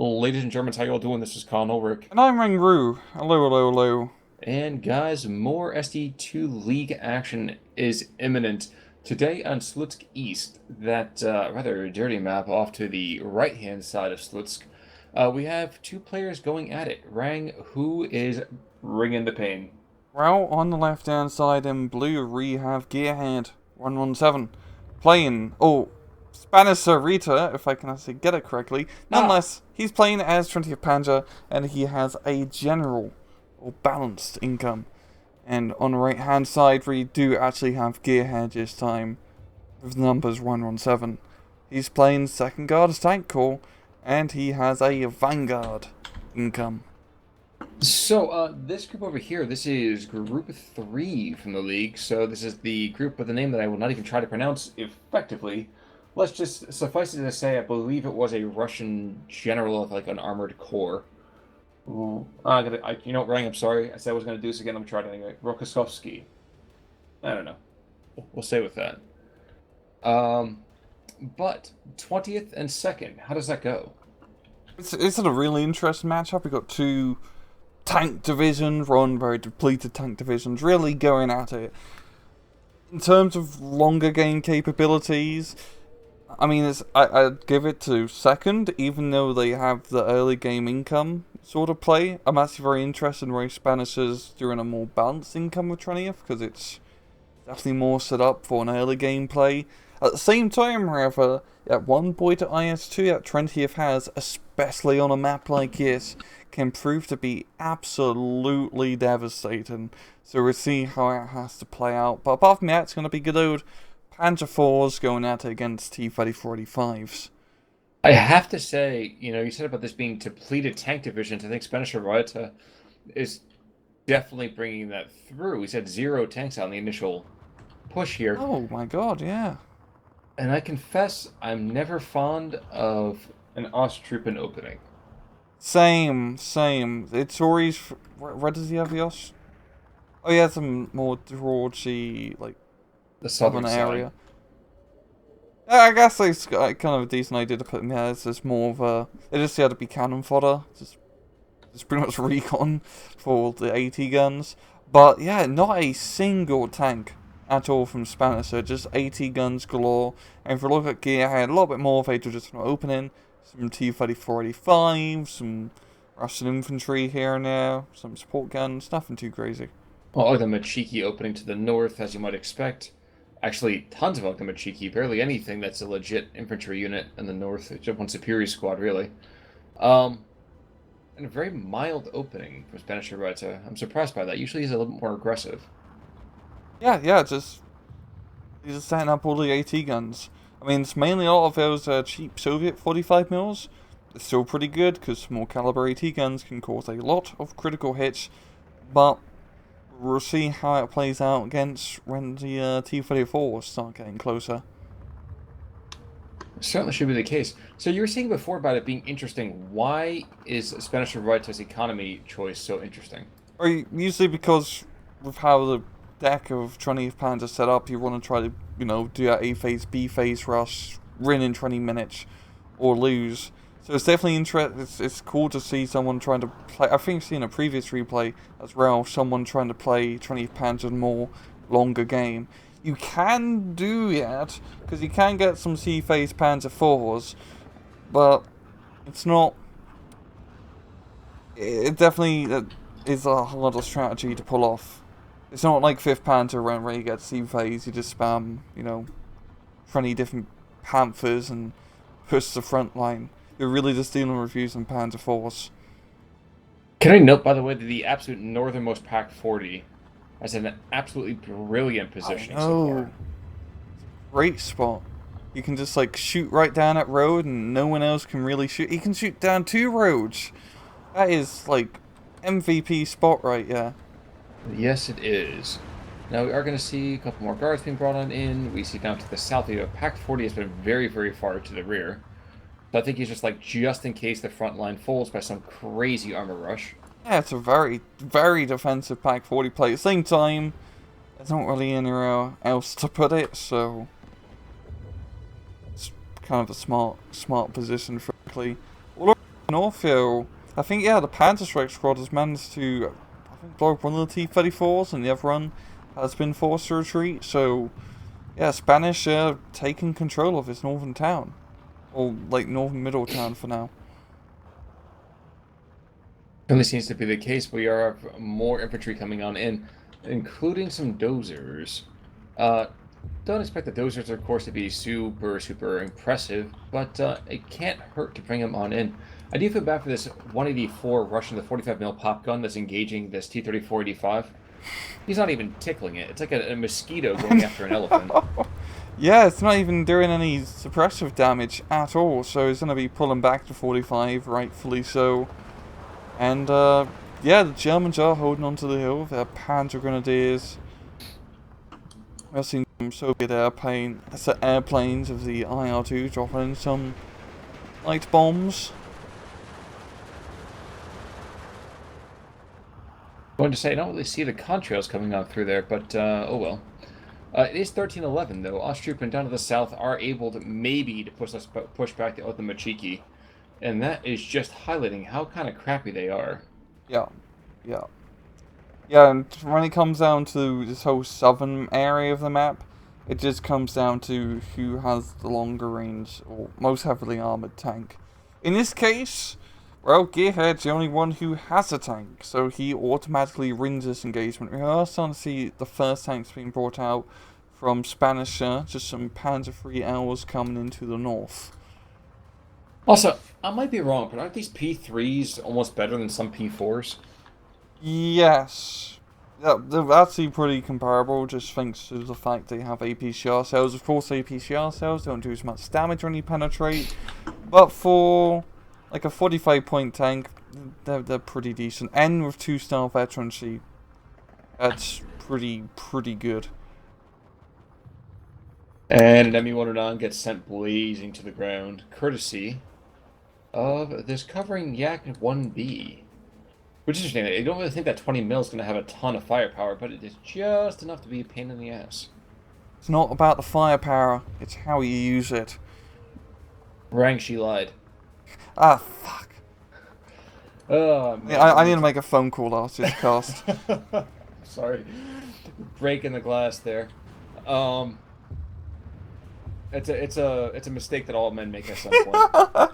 Ladies and Germans, how y'all doing? This is Colin Ulrich. And I'm Rangru. Hello, hello, hello. And guys, more SD2 League action is imminent. Today on Slutsk East, that rather dirty map off to the right-hand side of Slutsk, we have two players going at it. Rang, who is bringing the pain? Well, on the left hand side in blue, we have Gearhead 117 playing. Oh, Spanischer Rita, if I can actually get it correctly. Ah, Nonetheless, he's playing as 20th Panzer and he has a general or balanced income. And on the right hand side, we do actually have Gearhead this time with numbers 117. He's playing second guard as tank call and he has a Vanguard income. so this group over here, this is Group 3 from the league. So this is the group with a name that I will not even try to pronounce effectively. Let's just suffice it to say, I believe it was a Russian general of like an armored corps. Ooh. You know what, Rang, I'm sorry. I said I was gonna do this again. I'm trying it anyway. Rokossovsky. I don't know. We'll stay with that. Um, but 20th and 2nd, how does that go? It's a really interesting matchup. We've got two tank divisions, run very depleted tank divisions, really going at it. In terms of longer game capabilities, I mean, I'd give it to second, even though they have the early game income sort of play. I'm actually very interested in where Spanish is doing a more balanced income with 20th, because it's definitely more set up for an early game play. At the same time, however, at one point at IS2 that 20th has, especially on a map like this, can prove to be absolutely devastating. So we'll see how it has to play out. But apart from that, it's going to be good old Panzer IVs going at it against T-35s. I have to say, you said about this being depleted tank divisions. I think Spanischer is definitely bringing that through. We said 0 tanks on the initial push here. Oh my god, yeah. And I confess, I'm never fond of an Osttruppen opening. Same. It's always... Where does he have the Os? Oh, he has some more drawgy, like, The southern southern side. area. I guess it's kind of a decent idea to put in there. It's just more of a... They just had to be cannon fodder. It's pretty much recon for the AT guns. But yeah, not a single tank at all from Spanisher. Just AT guns galore. And if you look at Gearhead, a little bit more of just from opening. Some T-34-85, some Russian infantry here and there, some support guns, nothing too crazy. Well, Ogden opening to the north, as you might expect. Actually, tons of Ogden barely anything that's a legit infantry unit in the north. It's just one superior squad, really. Um, and a very mild opening for Spanish Reta. I'm surprised by that. Usually he's a little bit more aggressive. Yeah, he's just setting up all the AT guns. I mean, it's mainly a lot of those cheap Soviet 45 mils. They're still pretty good because small caliber AT guns can cause a lot of critical hits, but we'll see how it plays out against when the T-34s start getting closer. Certainly should be the case. So you were saying before about it being interesting. Why is Spanish Reta's economy choice so interesting? Or usually because with how the deck of 20th Panzer is set up, you want to try to, do that A phase, B phase rush, win in 20 minutes, or lose. So it's definitely it's cool to see someone trying to play. I think I've seen a previous replay as well, someone trying to play 20th Panzer more longer game. You can do that, because you can get some C phase Panzer 4s, but it's not. It definitely is a harder strategy to pull off. It's not like 5th Panther where you get C phase, you just spam, 20 different Panthers and push the front line. You're really just dealing with using Panzer Force. Can I note, by the way, that the absolute northernmost Pack 40 has an absolutely brilliant I positioning so know. far. Great spot. You can just shoot right down that road and no one else can really shoot. You can shoot down 2 roads. That is MVP spot right there. Yes, it is. Now we are going to see a couple more guards being brought on in. We see down to the south, Pack 40 has been very, very far to the rear. So I think he's just in case the front line falls by some crazy armor rush. Yeah, it's a very, very defensive Pack 40 play. At the same time, there's not really anywhere else to put it, so it's kind of a smart position, frankly. Northfield, I think, yeah, the Panzer Strike Squad has managed to, I think, blow up one of the T-34s, and the other one has been forced to retreat, so, yeah, Spanish taking control of this northern town. Or, like, northern middle town for now. Certainly seems to be the case. We are more infantry coming on in, including some dozers. Uh, don't expect the dozers, of course, to be super impressive, but it can't hurt to bring them on in. I do feel bad for this 184 rushing the 45mm pop gun that's engaging this T-34-85. He's not even tickling it. It's like a mosquito going after an elephant. Yeah, it's not even doing any suppressive damage at all, so he's going to be pulling back to 45, rightfully so. And, yeah, the Germans are holding onto the hill. Their Panzer Grenadiers. We've seen some Soviet airplanes of the IR-2 dropping some light bombs. I'm going to say, I don't really see the contrails coming out through there, but oh well. It is 1311, though. Osttroop down to the south are able to maybe push back the Othmachiki. And that is just highlighting how kind of crappy they are. Yeah, yeah. Yeah, and when it comes down to this whole southern area of the map, it just comes down to who has the longer range or most heavily armored tank. In this case, well, Gearhead's the only one who has a tank, so he automatically wins this engagement. We are starting to see the first tanks being brought out from Spanischer, just some Panzer III Ls coming into the north. Also, I might be wrong, but aren't these P3s almost better than some P4s? Yes. Yeah, they're actually pretty comparable, just thanks to the fact they have APCR cells. Of course, APCR cells don't do as much damage when you penetrate, but for like a 45-point tank, they're pretty decent. And with 2-star veterancy, that's pretty good. And an ME-109 gets sent blazing to the ground, courtesy of this covering Yak 1B. Which is interesting. I don't really think that 20 mil is going to have a ton of firepower, but it is just enough to be a pain in the ass. It's not about the firepower, it's how you use it. Rang, she lied. Ah, fuck. Oh, man. Yeah, I need to make a phone call after this cast. Sorry. Breaking the glass there. It's a mistake that all men make at some point.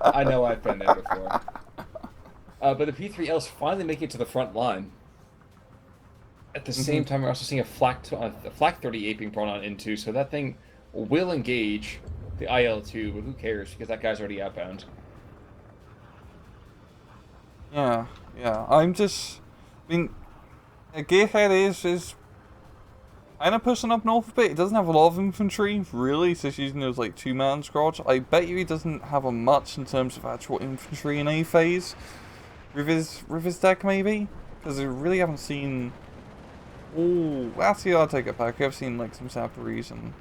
I know I've been there before. But the P3Ls finally make it to the front line. At the same time, we're also seeing a Flak 38 being brought on into, so that thing will engage the IL-2, but who cares, because that guy's already outbound. Yeah. I mean, Gearhead is kind of pushing up north a bit. It doesn't have a lot of infantry, really, so it's using those, like, 2-man squads. I bet you he doesn't have a much in terms of actual infantry in A phase. With his deck, maybe? Because we really haven't seen... Oh, actually, I'll take it back. I've seen, like, some Saparis and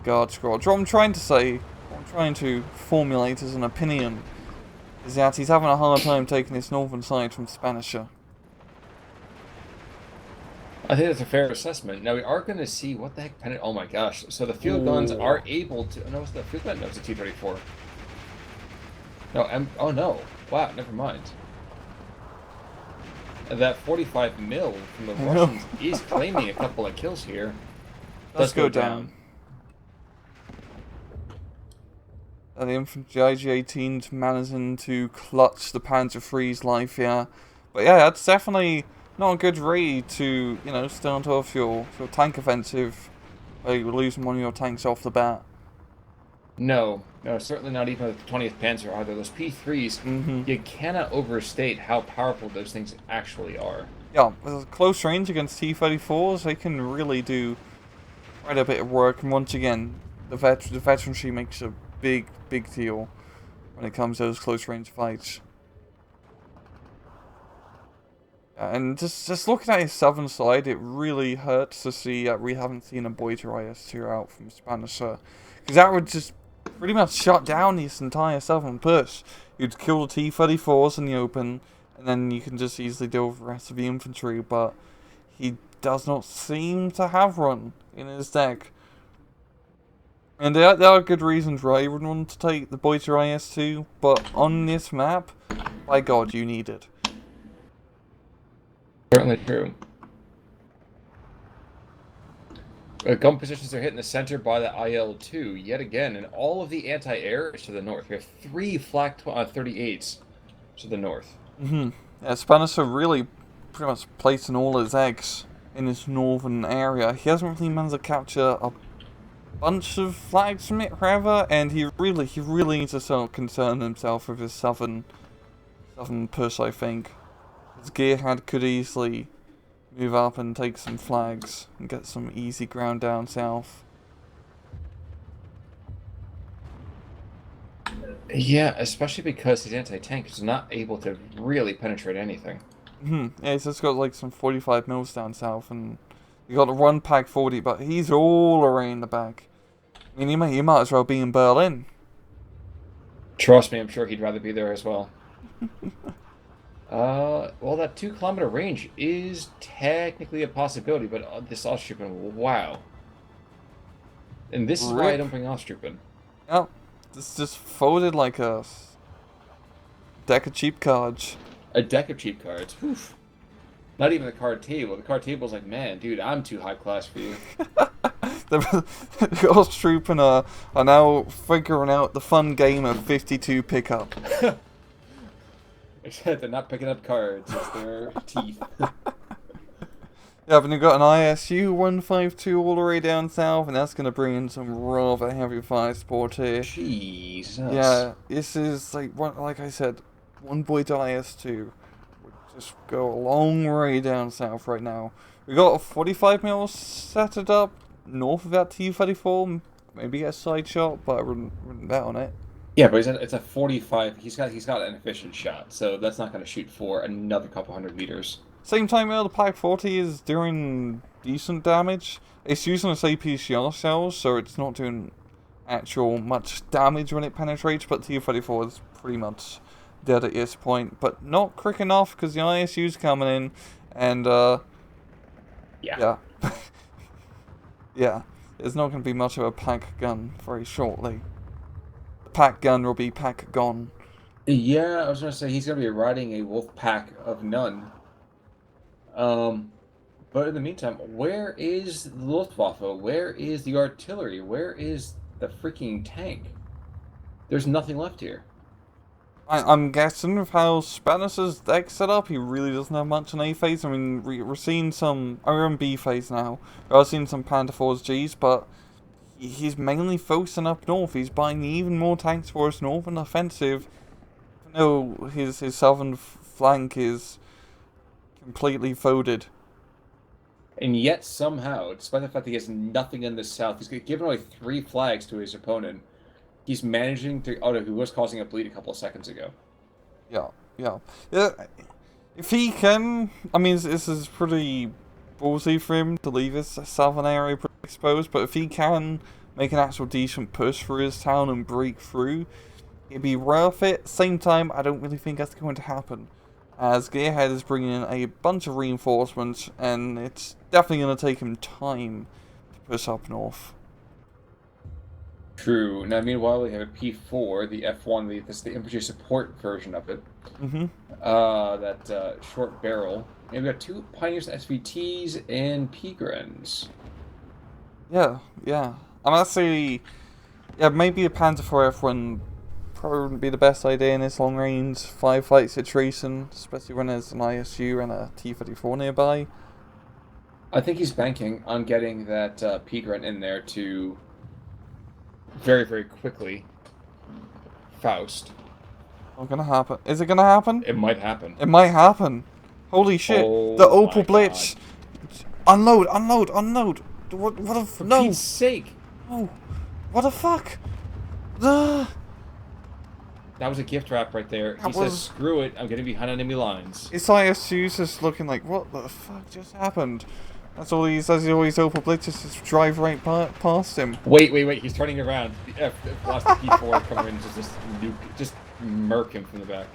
Guard squads. What I'm trying to say, what I'm trying to formulate as an opinion, is that he's having a hard time taking this northern side from Spanischer. I think that's a fair assessment. Now, we are going to see what the heck... Oh my gosh. So the field guns are able to... No, it's the field gun? No, it's a T-34. No, oh no. Wow, never mind. That 45 mil from the Russians is claiming a couple of kills here. Does go down. And the infantry IG-18's managing to clutch the Panzer III's life here. But yeah, that's definitely not a good read to, you know, start off your tank offensive by losing one of your tanks off the bat. No, certainly not even with the 20th Panzer either. Those P3s, you cannot overstate how powerful those things actually are. Yeah, with close range against T-34s, they can really do quite a bit of work. And once again, the veterancy makes a big deal when it comes to those close range fights. And just looking at his southern side, it really hurts to see that we haven't seen a Boiter IS-2 out from Spanischer. Because that would just pretty much shut down this entire southern push. You'd kill the T-34s in the open, and then you can just easily deal with the rest of the infantry, but he does not seem to have one in his deck. And there are good reasons why he would want to take the Boiter IS-2, but on this map, by God, you need it. Certainly true. Gun positions are hit in the center by the IL-2 yet again, and all of the anti-air is to the north. We have 3 flak 38s to the north. Yeah, Spanischer really pretty much placing all his eggs in this northern area. He hasn't really managed to capture a bunch of flags from it, however, and he really needs to start concerning himself with his southern push, I think. His Gearhead could easily move up and take some flags and get some easy ground down south. Yeah, especially because his anti-tank is not able to really penetrate anything. Yeah, he's just got like some 45 mils down south, and he got a 1 pack 40, but he's all around the back. I mean, he might as well be in Berlin. Trust me, I'm sure he'd rather be there as well. Well, that 2-kilometer range is technically a possibility, but this Osttroppen, wow. And this is why I don't bring Osttroppen. Yep, this just folded like a deck of cheap cards. A deck of cheap cards. Oof. Not even the card table. The card table's like, man, dude, I'm too high class for you. The Osttroppen are now figuring out the fun game of 52 pickup. Except they're not picking up cards, it's their teeth. Yeah, but you've got an ISU 152 all the way down south, and that's going to bring in some rather heavy fire support here. Jesus. Yeah, this is, like I said, one boy to IS2. We'll just go a long way down south right now. We got a 45 mil set it up north of that T-34, maybe a side shot, but I wouldn't bet on it. Yeah, but it's a 45. He's got an efficient shot, so that's not going to shoot for another couple 100 meters. Same time, the Pack 40 is doing decent damage. It's using its APCR cells, so it's not doing actual much damage when it penetrates, but T-34 is pretty much dead at this point. But not quick enough, because the ISU's coming in, and, yeah. Yeah, there's not going to be much of a pack gun very shortly. The pack gun will be pack gone. Yeah, I was going to say he's going to be riding a wolf pack of none. But in the meantime, where is the Luftwaffe? Where is the artillery? Where is the freaking tank? There's nothing left here. I'm guessing with how Spanischer's deck set up, he really doesn't have much in A phase. I mean, we're seeing some. We're in B phase now. We're seeing some Panther 4's Gs, but he's mainly focusing up north. He's buying even more tanks for his northern offensive. No, his southern flank is completely folded. And yet somehow, despite the fact that he has nothing in the south, he's given away 3 flags to his opponent. He's managing to. Oh no, he was causing a bleed a couple of seconds ago. Yeah. If he can, I mean, this is pretty ballsy for him to leave his southern area pretty exposed. But if he can make an actual decent push through his town and break through, it'd be worth it. Same time, I don't really think that's going to happen, as Gearhead is bringing in a bunch of reinforcements, and it's definitely going to take him time to push up north. True. Now, meanwhile, we have a P4, the F1, this is the infantry support version of it. That short barrel. And we've got 2 Pioneers SVTs and P-Grens. Yeah. I'm actually... Yeah, maybe a Panther 4 F1 probably wouldn't be the best idea in this long-range firefight situation, especially when there's an ISU and a T-34 nearby. I think he's banking on getting that P-Gren in there to very, very quickly Faust. Not gonna happen. Is it gonna happen? It might happen. It might happen. Holy shit. Oh, the Opal Blitz. God. Unload. What a... For no. Pete's sake. Oh. What the fuck? That was a gift wrap right there. He says, screw it, I'm getting behind enemy lines. His ISU's just looking like, what the fuck just happened? That's all he says. He always Opal Blitzes, just drive right past him. Wait, he's turning around. The last P4 coming in to just murk him from the back.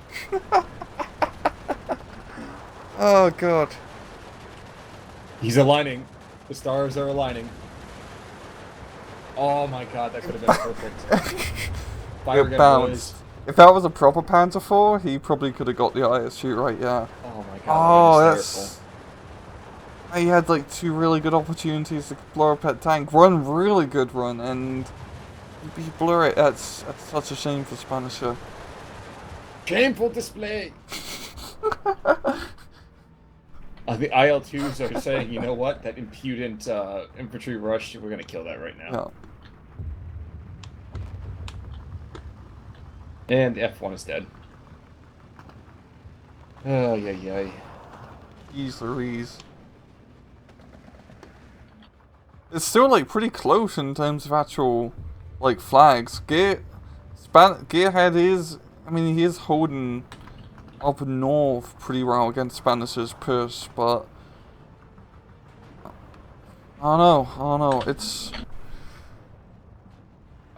Oh god. He's aligning. The stars are aligning. Oh my god, that could have been perfect. Fire gun bounced. If that was a proper Panzer IV, he probably could have got the ISU right, yeah. Oh my god, that'd Oh, be hysterical. that's... He had like 2 really good opportunities to blow up that tank. One really good run, and he blew it. That's such a shame for Spanischer. Shameful display! The IL-2s are saying, you know what? That impudent infantry rush, we're gonna kill that right now. Yeah. And F1 is dead. Oh, yay, yay. Jeez Louise. It's still like pretty close in terms of actual like flags. Gearhead is, I mean, he is holding up north pretty well against Spanisher's push, but I don't know.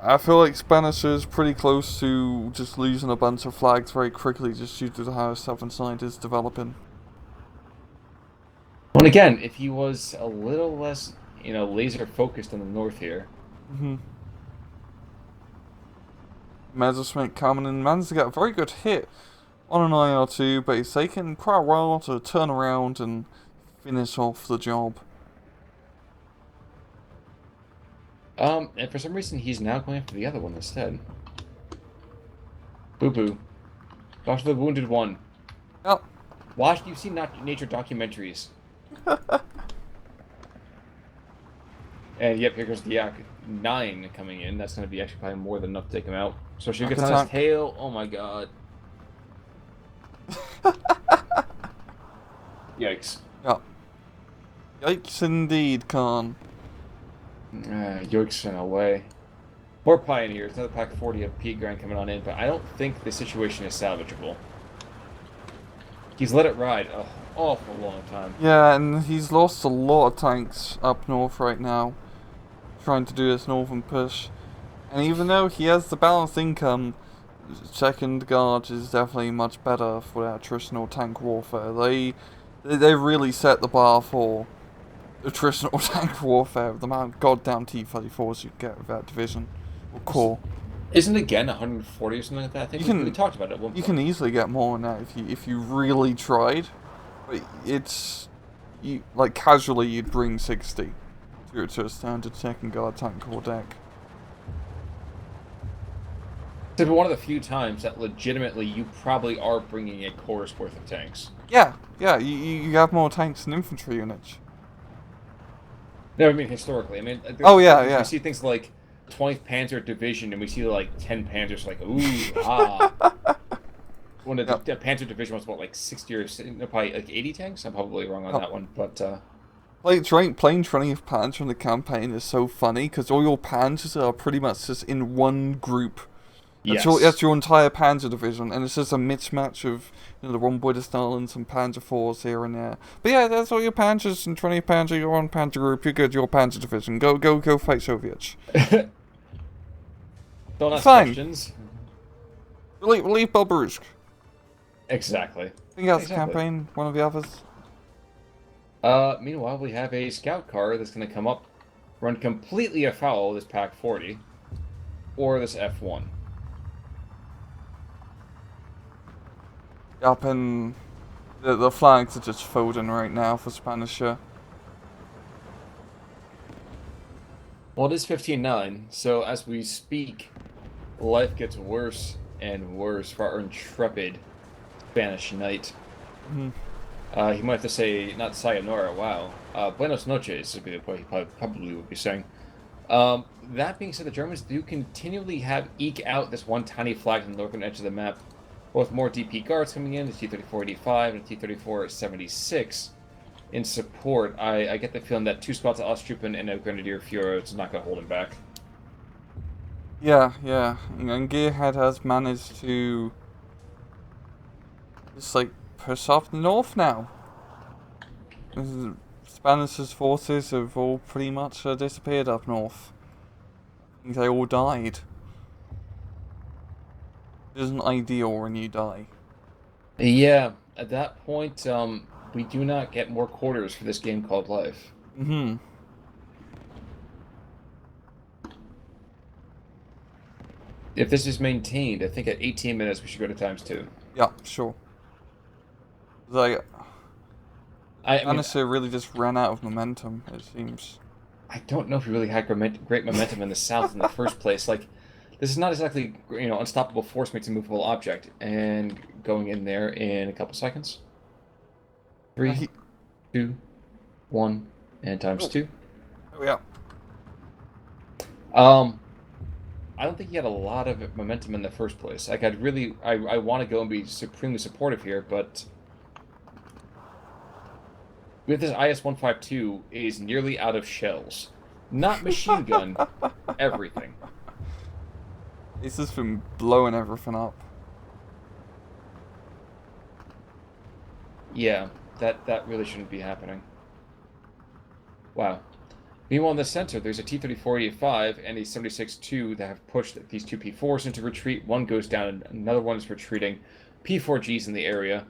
I feel like Spanisher's pretty close to just losing a bunch of flags very quickly just due to how southern side is developing. Well, and again, if he was a little less, laser focused on the north here. Messerschmitt coming in, managed to get a very good hit on an IR2, but he's taken quite a while to turn around and finish off the job. And for some reason, he's now going after the other one instead. Boo-boo. Go after the wounded one. Yep. You've seen nature documentaries. And yep, here goes the Yak-9 coming in. That's going to be actually probably more than enough to take him out. So she gets on his tail. Oh my god. Yikes. Yep. Yikes indeed, Khan. Yikes in a way. More Pioneers. Another pack 40 of Pete Grant coming on in, but I don't think the situation is salvageable. He's let it ride an awful long time. Yeah, and he's lost a lot of tanks up north right now, trying to do this northern push. And even though he has the balanced income, second guard is definitely much better for that attritional tank warfare. They really set the bar for attritional tank warfare with the amount of goddamn T-34s you get with that division or corps. Isn't it again 140 or something like that? I think we talked about it at one point. You can easily get more than that if you really tried. But like casually you'd bring 60 to a standard second guard tank corps deck. It's one of the few times that legitimately you probably are bringing a corps worth of tanks. Yeah, you have more tanks than infantry units. No, I mean historically. I mean, yeah. We see things like 20th Panzer Division, and we see like 10 Panzers, like ooh, ah. When the Panzer Division was what, like 60 or probably like 80 tanks. I'm probably wrong on that one, but like playing 20th Panzer in the campaign is so funny because all your Panzers are pretty much just in one group. That's your entire Panzer division, and it's just a mismatch of the Rhomboidal and some Panzer IVs here and there. But yeah, that's all your Panzers and 20th Panzer. You're one Panzer group. You're good. Your Panzer division. Go fight Soviets. Don't ask questions. Leave Belbarusk. Exactly. I think that's the campaign. One of the others. Meanwhile, we have a scout car that's going to come up, run completely afoul of this Pack 40, or this F1. Up and the flags are just folding right now for Spanischer. Well, it is 15-9, so as we speak, life gets worse and worse for our intrepid Spanish knight. He might have to say, not sayonara, wow. Buenos noches would be what he probably would be saying. That being said, the Germans do continually eke out this one tiny flag on the northern edge of the map. Both more DP guards coming in, the T-34-85 and the T-34-76 in support. I get the feeling that 2 squads of Osttruppen and a Grenadier Führer is not going to hold him back. Yeah. And Gearhead has managed to just like push off north now. Spanisher's forces have all pretty much disappeared up north. I think they all died. It isn't ideal when you die. Yeah, at that point, we do not get more quarters for this game called life. If this is maintained, I think at 18 minutes we should go to times 2. Yeah, sure. Like, I mean, Spanischer really just ran out of momentum, it seems. I don't know if we really had great momentum in the South in the first place. Like, this is not exactly, unstoppable force makes a movable object. And going in there in a couple seconds. Three, He, 2, 1, and times oh, 2. oh, yeah. Um, I don't think he had a lot of momentum in the first place. Like, I want to go and be supremely supportive here, but with this IS-152 is nearly out of shells. Not machine gun, everything. It's just been blowing everything up. Yeah, that really shouldn't be happening. Wow. Meanwhile, in the center, there's a T-34-85 and a 76-2 that have pushed these two P4s into retreat. One goes down, and another one is retreating. P4Gs in the area.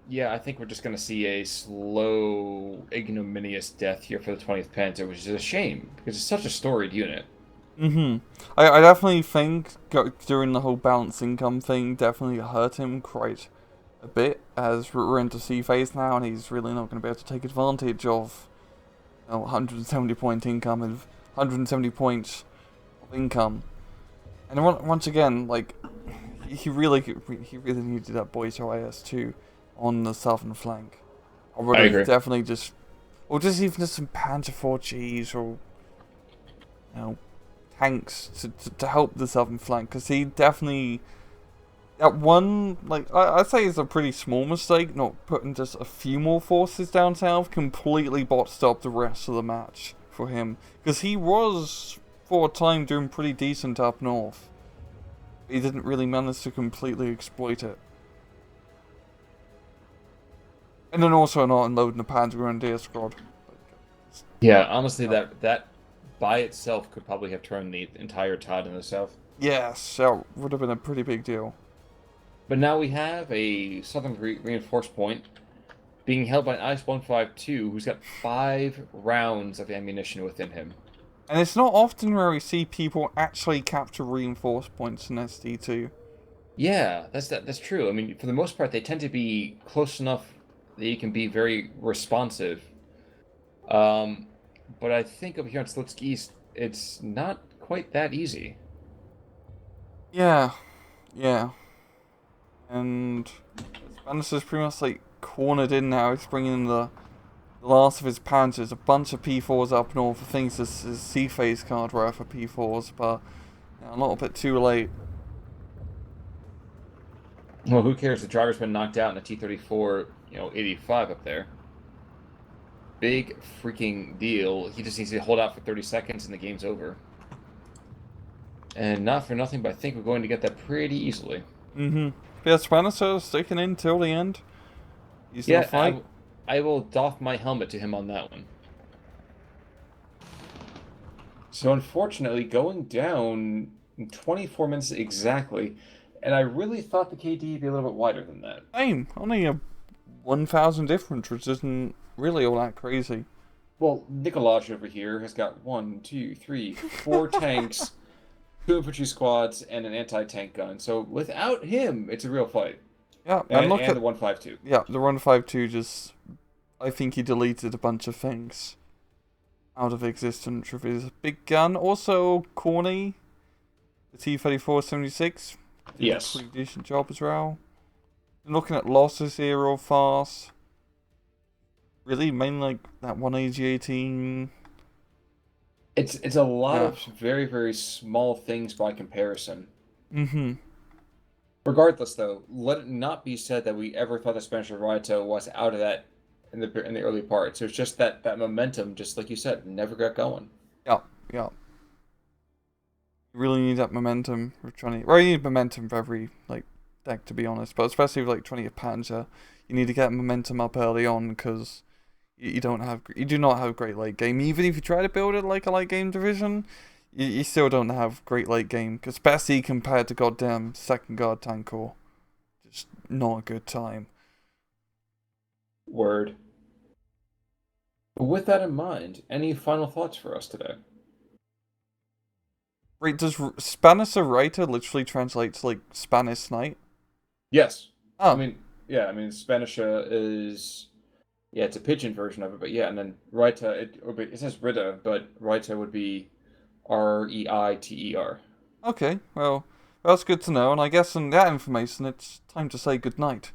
Yeah, I think we're just going to see a slow, ignominious death here for the 20th Panther, which is a shame, because it's such a storied unit. Mm-hmm. I definitely think during the whole balance income thing definitely hurt him quite a bit, as we're into C phase now, and he's really not going to be able to take advantage of 170 point income and 170 points of income. And once again, like he really needed that Boyso IS-2 on the southern flank. I would I have agree. definitely or just even just some Panzer 4Gs or tanks to help the southern flank, because he definitely. That one, like, I'd say it's a pretty small mistake, not putting just a few more forces down south, completely botched up the rest of the match for him. Because he was, for a time, doing pretty decent up north. He didn't really manage to completely exploit it. And then also not unloading the Panzer Grenadier squad. Yeah, honestly, Yeah. that by itself could probably have turned the entire tide in the south. Yes, that would have been a pretty big deal. But now we have a southern reinforced point being held by an IS-152 who's got 5 rounds of ammunition within him. And it's not often where we see people actually capture reinforced points in SD2. Yeah, that's true. I mean, for the most part, they tend to be close enough that you can be very responsive. Um, but I think over here on Slutsk East, it's not quite that easy. Yeah, yeah. And Spanish is pretty much like cornered in now. He's bringing in the last of his panzers, a bunch of P4s up north. I think this is C phase card rare for P4s, but a little bit too late. Well, who cares? The driver's been knocked out in a T-34, 85 up there. Big freaking deal. He just needs to hold out for 30 seconds and the game's over. And not for nothing, but I think we're going to get that pretty easily. Mm-hmm. Yeah, Spanish is sticking in till the end. He's in a Yeah, fight. I will doff my helmet to him on that one. So unfortunately, going down in 24 minutes exactly, and I really thought the KD would be a little bit wider than that. Same. Only a 1,000 difference, which isn't really all that crazy. Well, Nikolaj over here has got 1, 2, 3, 4 tanks, 2 infantry squads, and an anti-tank gun. So without him, it's a real fight. Yeah, and And, look and at the 152. yeah, the 152 just. I think he deleted a bunch of things out of existence with his big gun. Also, corny. The T-34-76 did a Yes. pretty decent job as well. And looking at losses here real fast. Really, mainly like that 180-18. It's a lot Yeah. of very, very small things by comparison. Mm-hmm. Regardless, though, let it not be said that we ever thought the Spanish Rioto was out of that in the early parts. It's just that momentum, just like you said, never got going. Yeah, yeah. You really need that momentum for trying to. Well, you need momentum for every like deck, to be honest. But especially with like 20th Panzer, you need to get momentum up early on because you do not have great late game. Even if you try to build it like a late game division, you still don't have great late game. Especially compared to goddamn second guard tank corps, just not a good time. Word. With that in mind, any final thoughts for us today? Wait, does Spanischer Reiter literally translate to like Spanish knight? Yes. I Oh, mean, yeah, I mean, Spanish is, yeah, it's a pigeon version of it, but yeah, and then Reiter, it says Ritter, but Reiter would be Reiter. okay. Well, that's good to know. And I guess on that information, it's time to say goodnight.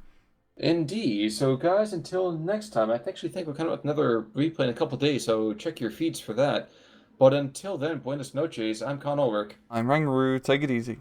Indeed. So, guys, until next time, I actually think we're coming up with another replay in a couple days, so check your feeds for that. But until then, buenas noches. I'm Con Ulrich. I'm Rangaroo. Take it easy.